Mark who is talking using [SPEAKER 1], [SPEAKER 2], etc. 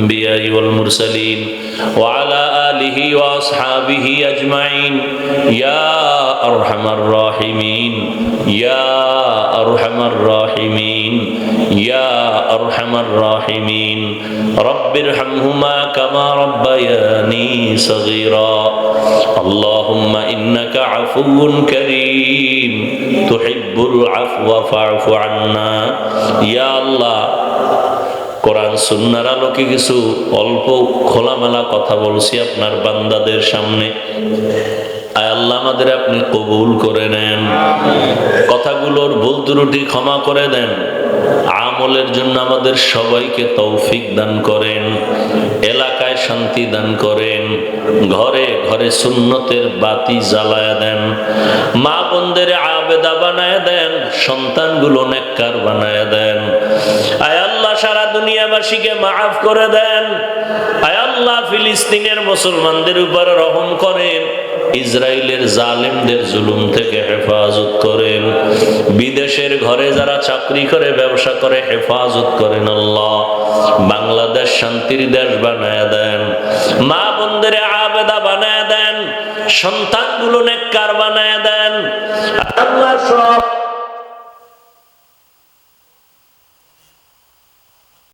[SPEAKER 1] الأنبياء والمرسلين وعلى آله وأصحابه أجمعين يا أرحم الراحمين يا أرحم الراحمين يا أرحم الراحمين رب ارحمهما كما ربياني صغيرا اللهم إنك عفو كريم تحب العفو فاعف عنا يا الله কোরআন সুন্নাহর আলোকে কিছু অল্প খোলামেলা কথা বলছি আপনার বান্দাদের সামনে। আয় আল্লাহ, আমাদের আপনি কবুল করে নেন, কথাগুলোর ভুল ত্রুটি ক্ষমা করে দেন, আমলের জন্য আমাদের সবাইকে তৌফিক দান করেন, এলাকায় শান্তি দান করেন, ঘরে ঘরে সুন্নতের বাতি জ্বালায় দেন, মা বোনদের আবেদা বানায় দেন, সন্তানগুলো নেককার বানায় দেন। আয় আল্লাহ, সারা দুনিয়াবাসীকে মাফ করে দেন। আয় আল্লাহ, ফিলিস্তিনের মুসলমানদের উপর রহম করেন, ইসরায়েলের জালেমদের জুলুম থেকে হেফাজত করেন, বিদেশের ঘরে যারা চাকরি করে ব্যবসা করে হেফাজত করেন। আল্লাহ, বাংলাদেশ শান্তির দেশ বানায় দেন, মা বোনদের আবেদা বানায় দেন, সন্তানগুলো নেককার বানায় দেন। আল্লাহ সব